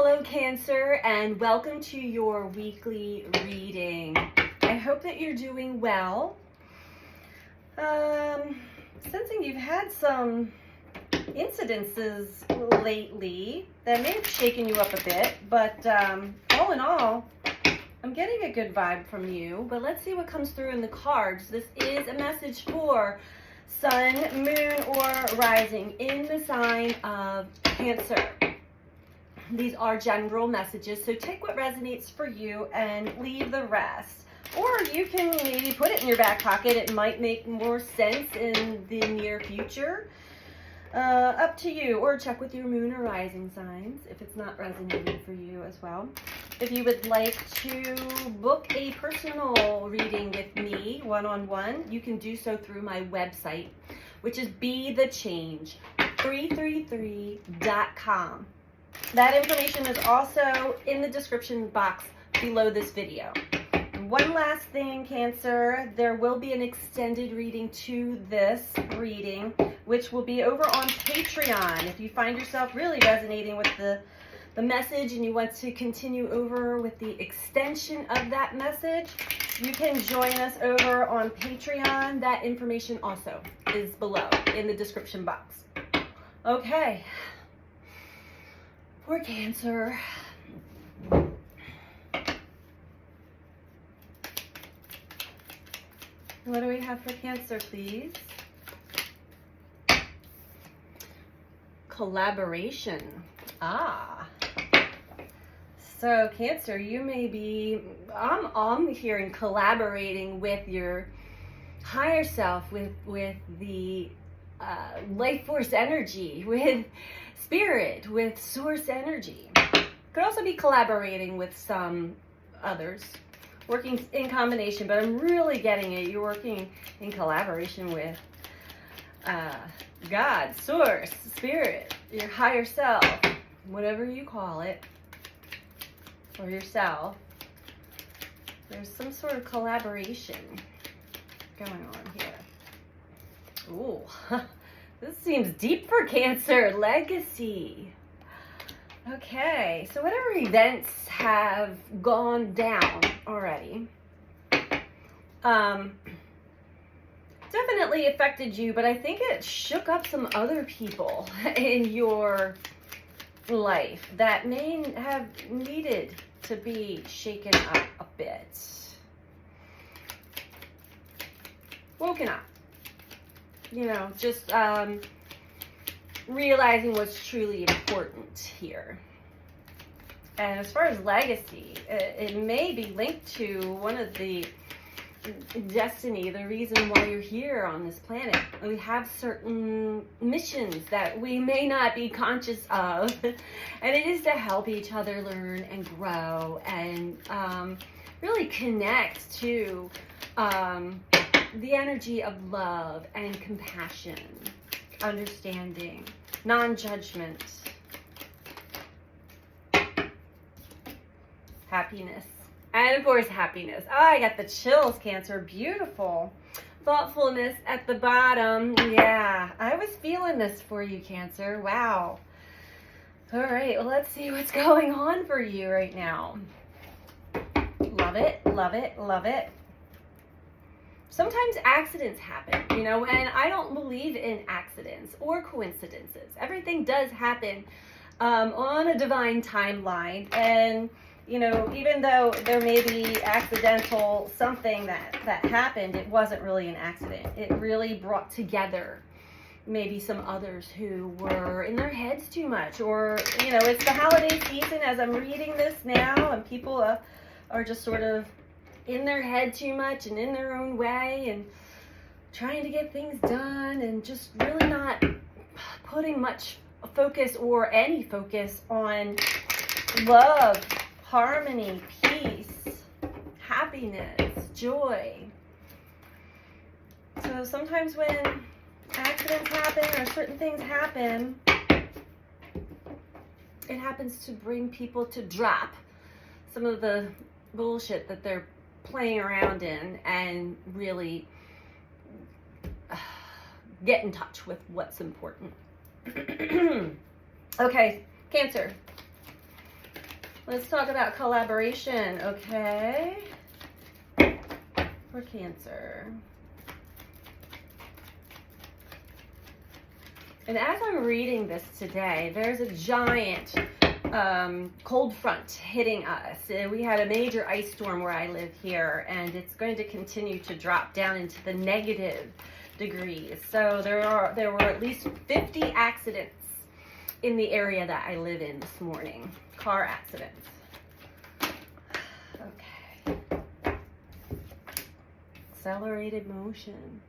Hello Cancer, and welcome to your weekly reading. I hope that you're doing well. Sensing you've had some incidences lately that may have shaken you up a bit, but all in all, I'm getting a good vibe from you. But let's see what comes through in the cards. This is a message for Sun, Moon, or Rising in the sign of Cancer. These are general messages, so take what resonates for you and leave the rest. Or you can maybe put it in your back pocket. It might make more sense in the near future. Up to you. Or check with your moon or rising signs if it's not resonating for you as well. If you would like to book a personal reading with me, one-on-one, you can do so through my website, which is BeThe333.com. That information is also in the description box below this video. And one last thing, Cancer, there will be an extended reading to this reading, which will be over on Patreon. If you find yourself really resonating with the message and you want to continue over with the extension of that message, you can join us over on Patreon. That information also is below in the description box. Okay. For Cancer. What do we have for Cancer, please? Collaboration. So Cancer, you may be, I'm hearing collaborating with your higher self, with the life force energy, with spirit, with source energy. Could also be collaborating with some others, working in combination, but I'm really getting it. You're working in collaboration with God, source, spirit, your higher self, whatever you call it, or yourself. There's some sort of collaboration going on here. Ooh. This seems deep for Cancer. Legacy. Okay, so whatever events have gone down already, definitely affected you, but I think it shook up some other people in your life that may have needed to be shaken up a bit. Woken up. You know, just realizing what's truly important here. And as far as legacy, it may be linked to one of the destiny, the reason why you're here on this planet. We have certain missions that we may not be conscious of, and it is to help each other learn and grow and really connect to the energy of love and compassion, understanding, non-judgment, happiness, and of course happiness. Oh, I got the chills, Cancer. Beautiful. Thoughtfulness at the bottom. Yeah, I was feeling this for you, Cancer. Wow. All right, well, let's see what's going on for you right now. Love it, love it, love it. Sometimes accidents happen, you know, and I don't believe in accidents or coincidences. Everything does happen on a divine timeline. And, you know, even though there may be accidental something that happened, it wasn't really an accident. It really brought together maybe some others who were in their heads too much. Or, you know, it's the holiday season as I'm reading this now, and people are just sort of in their head too much and in their own way and trying to get things done and just really not putting much focus or any focus on love, harmony, peace, happiness, joy. So sometimes when accidents happen or certain things happen, it happens to bring people to drop some of the bullshit that they're playing around in and really get in touch with what's important. Okay, Cancer. Let's talk about collaboration, okay? For Cancer. And as I'm reading this today, there's a giant cold front hitting us. We had a major ice storm where I live here, and it's going to continue to drop down into the negative degrees. So there were at least 50 accidents in the area that I live in this morning. Car accidents. Okay. Accelerated motion.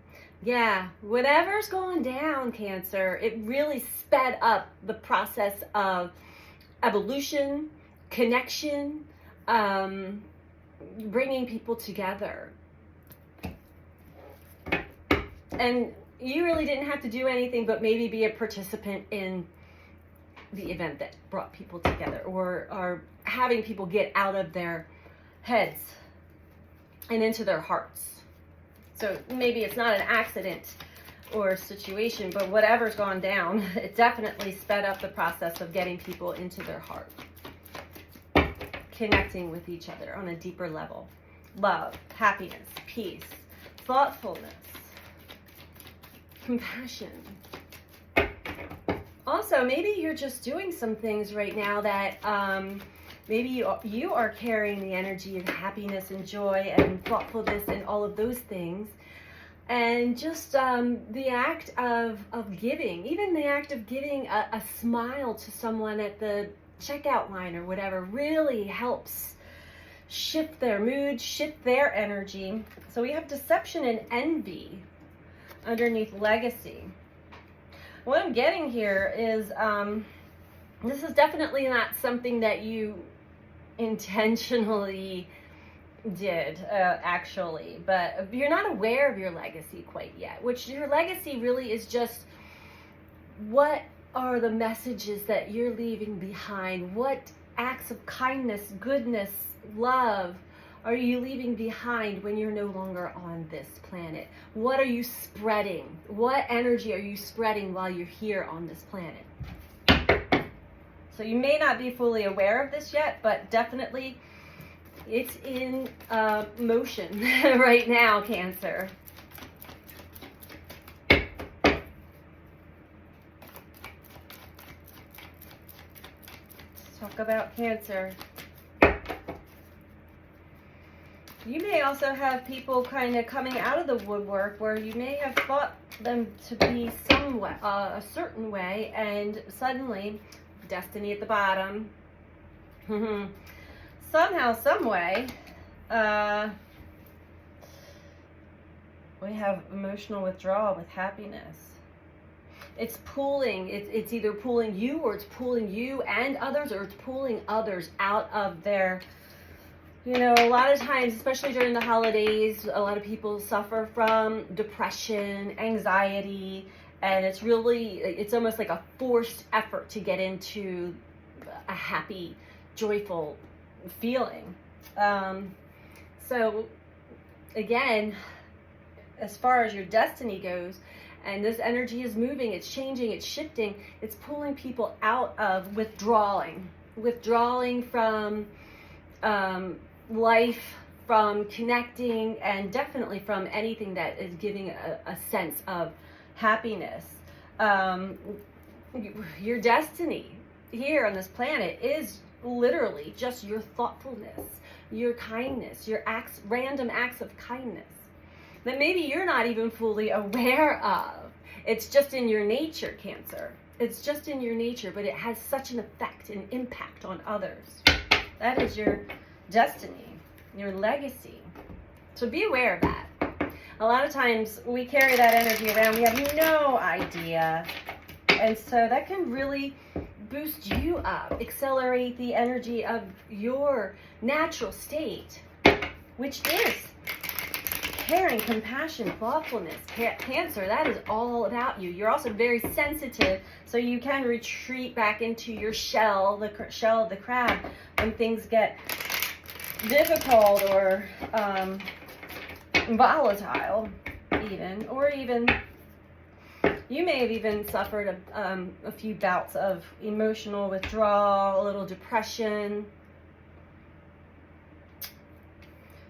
Yeah, whatever's going down, Cancer, it really sped up the process of evolution, connection, bringing people together. And you really didn't have to do anything but maybe be a participant in the event that brought people together, or having people get out of their heads and into their hearts. So maybe it's not an accident or situation, but whatever's gone down, it definitely sped up the process of getting people into their heart, connecting with each other on a deeper level. Love, happiness, peace, thoughtfulness, compassion. Also, maybe you're just doing some things right now that maybe you are carrying the energy of happiness and joy and thoughtfulness and all of those things. And just the act of giving, even the act of giving a smile to someone at the checkout line or whatever, really helps shift their mood, shift their energy. So we have deception and envy underneath legacy. What I'm getting here is this is definitely not something that you intentionally did, actually, but you're not aware of your legacy quite yet, which your legacy really is just what are the messages that you're leaving behind? What acts of kindness, goodness, love are you leaving behind when you're no longer on this planet? What are you spreading? What energy are you spreading while you're here on this planet? So you may not be fully aware of this yet, but definitely it's in motion right now, Cancer. Let's talk about Cancer. You may also have people kind of coming out of the woodwork where you may have thought them to be somewhat a certain way, and suddenly, destiny at the bottom. Somehow, some way, we have emotional withdrawal with happiness. It's pulling, it's either pulling you, or it's pulling you and others, or it's pulling others out of their, you know, a lot of times, especially during the holidays, a lot of people suffer from depression, anxiety, and it's really, it's almost like a forced effort to get into a happy, joyful feeling. So again, as far as your destiny goes, and this energy is moving, it's changing, it's shifting, it's pulling people out of withdrawing from life, from connecting, and definitely from anything that is giving a sense of happiness. Your destiny here on this planet is literally just your thoughtfulness, your kindness, your acts, random acts of kindness that maybe you're not even fully aware of. It's just in your nature, Cancer. It's just in your nature, but it has such an effect and impact on others. That is your destiny, your legacy. So be aware of that. A lot of times we carry that energy around, we have no idea. And so that can really boost you up, accelerate the energy of your natural state, which is caring, compassion, thoughtfulness. Cancer, that is all about you. You're also very sensitive, so you can retreat back into your shell, the shell of the crab, when things get difficult or volatile, even, or even you may have even suffered a few bouts of emotional withdrawal, a little depression,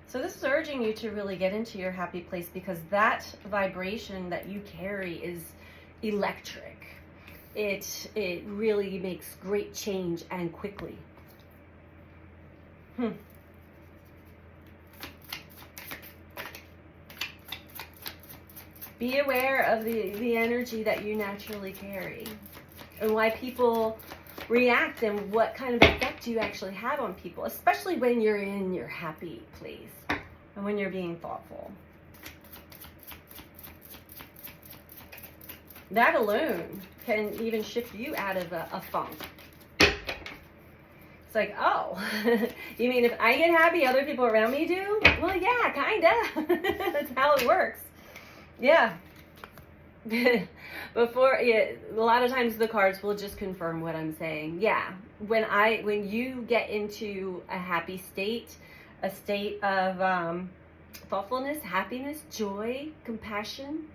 So this is urging you to really get into your happy place, because that vibration that you carry is electric. It really makes great change, and quickly. Be aware of the energy that you naturally carry, and why people react, and what kind of effect you actually have on people, especially when you're in your happy place and when you're being thoughtful. That alone can even shift you out of a funk. It's like, oh, you mean if I get happy, other people around me do? Well, yeah, kinda. That's how it works. Yeah. A lot of times the cards will just confirm what I'm saying. Yeah. When you get into a happy state, a state of thoughtfulness, happiness, joy, compassion,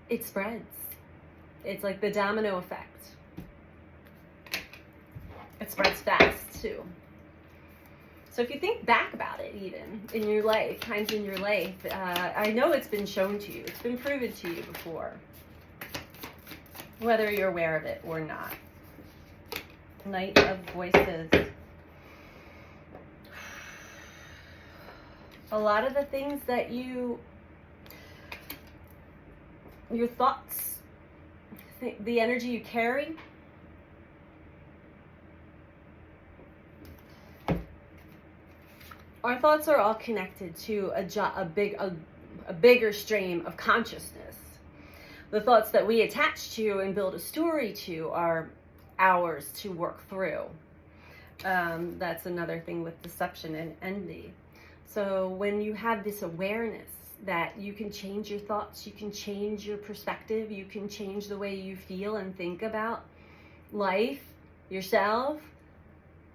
it spreads. It's like the domino effect. It spreads fast too. So if you think back about it, even in your life, times in your life, I know it's been shown to you. It's been proven to you before, whether you're aware of it or not. Knight of Voices. A lot of the things that your thoughts, the energy you carry, our thoughts are all connected to a bigger stream of consciousness. The thoughts that we attach to and build a story to are ours to work through. That's another thing with deception and envy. So when you have this awareness that you can change your thoughts, you can change your perspective, you can change the way you feel and think about life, yourself,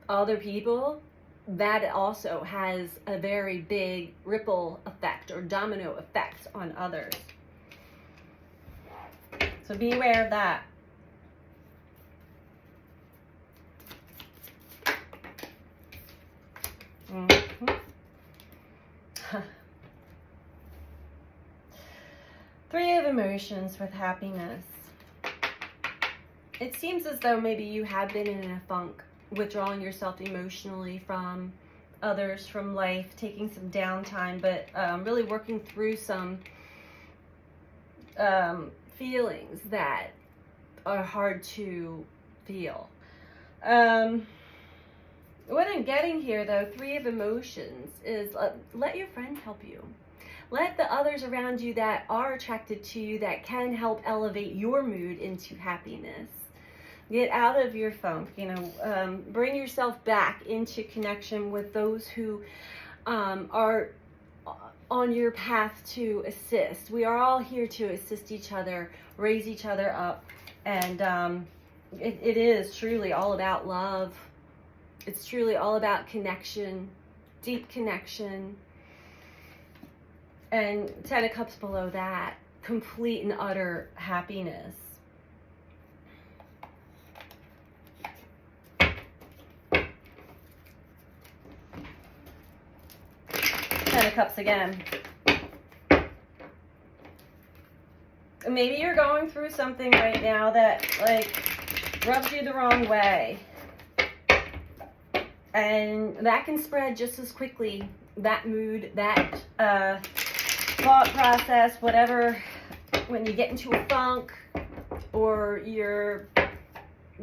other people, that also has a very big ripple effect or domino effect on others. So be aware of that. Three of emotions with happiness. It seems as though maybe you have been in a funk, withdrawing yourself emotionally from others, from life, taking some downtime, but really working through some feelings that are hard to feel. What I'm getting here, though, three of emotions, is let your friends help you. Let the others around you that are attracted to you, that can help elevate your mood into happiness. Get out of your funk, bring yourself back into connection with those who are on your path to assist. We are all here to assist each other, raise each other up, and it is truly all about love. It's truly all about connection, deep connection. And 10 of Cups below that, complete and utter happiness. Ten of Cups again. Maybe you're going through something right now that rubs you the wrong way. And that can spread just as quickly. That mood, that thought process, whatever, when you get into a funk or you're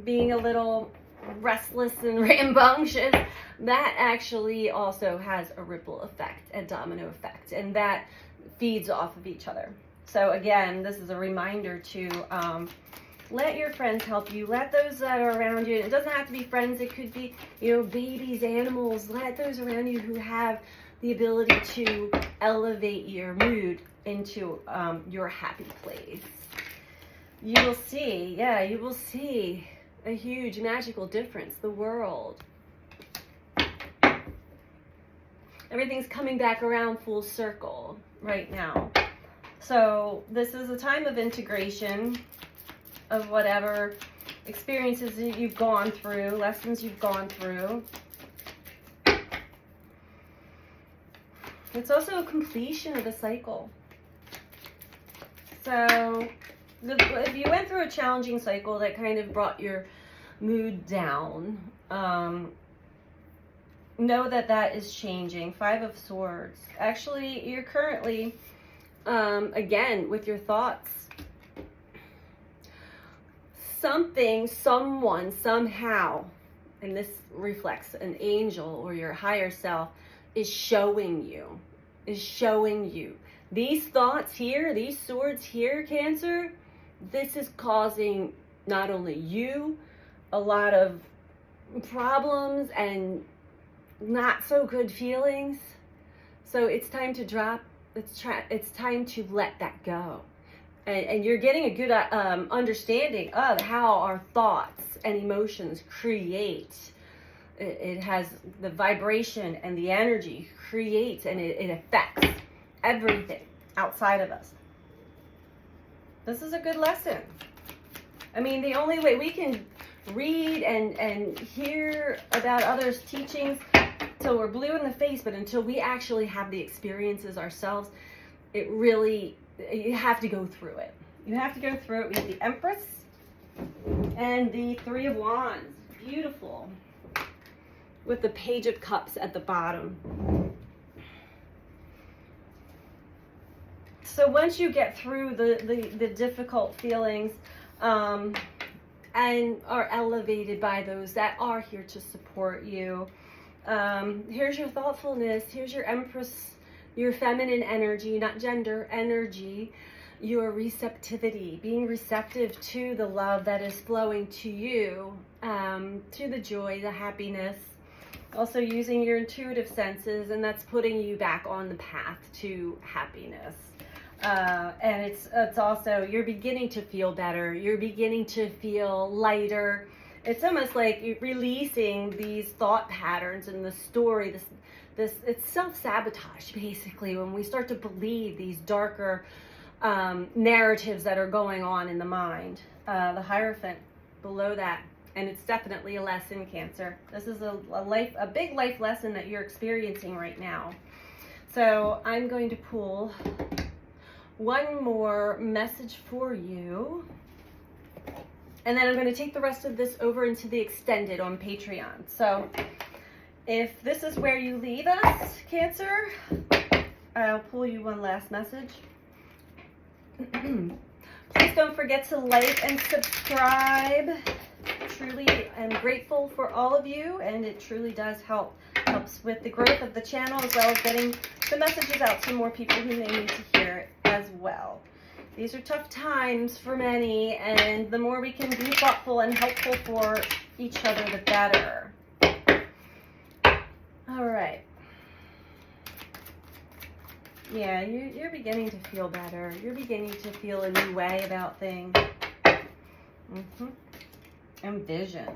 being a little restless and rambunctious, that actually also has a ripple effect, a domino effect, and that feeds off of each other. So again, this is a reminder to let your friends help you. Let those that are around you, it doesn't have to be friends, it could be, babies, animals. Let those around you who have the ability to elevate your mood into your happy place. You will see, you will see a huge magical difference. The world, everything's coming back around full circle right now. So this is a time of integration of whatever experiences that you've gone through, lessons you've gone through. It's also a completion of a cycle. So if you went through a challenging cycle that kind of brought your mood down, know that that is changing. 5 of Swords. Actually, you're currently, again, with your thoughts, something, someone, somehow, and this reflects an angel or your higher self, is showing you. These thoughts here, these swords here, Cancer, this is causing not only you a lot of problems and not so good feelings. So it's time to drop, it's time to let that go. And you're getting a good understanding of how our thoughts and emotions create. It has the vibration and the energy creates, and it affects everything outside of us. This is a good lesson. I mean, the only way we can read and hear about others' teachings till we're blue in the face, but until we actually have the experiences ourselves, it really, you have to go through it. You have to go through it. We have the Empress and the 3 of Wands. Beautiful. With the Page of Cups at the bottom. So once you get through the difficult feelings and are elevated by those that are here to support you, here's your thoughtfulness, here's your Empress, your feminine energy, not gender energy, your receptivity, being receptive to the love that is flowing to you, to the joy, the happiness. Also using your intuitive senses, and that's putting you back on the path to happiness. And it's also, you're beginning to feel better. You're beginning to feel lighter. It's almost like you're releasing these thought patterns and the story, it's self-sabotage basically when we start to believe these darker narratives that are going on in the mind. The Hierophant below that. And it's definitely a lesson, Cancer. This is a big life lesson that you're experiencing right now. So I'm going to pull one more message for you. And then I'm going to take the rest of this over into the extended on Patreon. So if this is where you leave us, Cancer, I'll pull you one last message. Please don't forget to like and subscribe. Truly am grateful for all of you, and it truly does helps with the growth of the channel, as well as getting the messages out to more people who may need to hear it as well. These are tough times for many, and the more we can be thoughtful and helpful for each other, the better. All right. Yeah, you're beginning to feel better. You're beginning to feel a new way about things. And vision.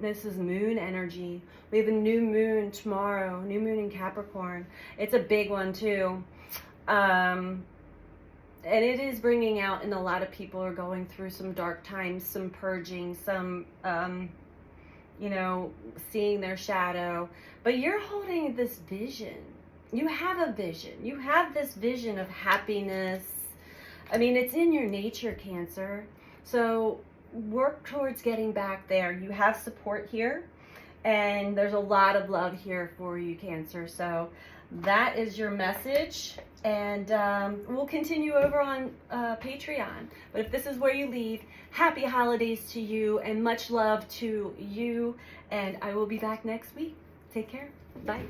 This is moon energy. We have a new moon tomorrow, new moon in Capricorn. It's a big one too. And it is bringing out, and a lot of people are going through some dark times, some purging, some, you know, seeing their shadow. But you're holding this vision. You have a vision. You have this vision of happiness. I mean, it's in your nature, Cancer. So work towards getting back there. You have support here, and there's a lot of love here for you, Cancer. So that is your message, and we'll continue over on Patreon. But if this is where you leave, happy holidays to you, and much love to you, and I will be back next week. Take care. Bye.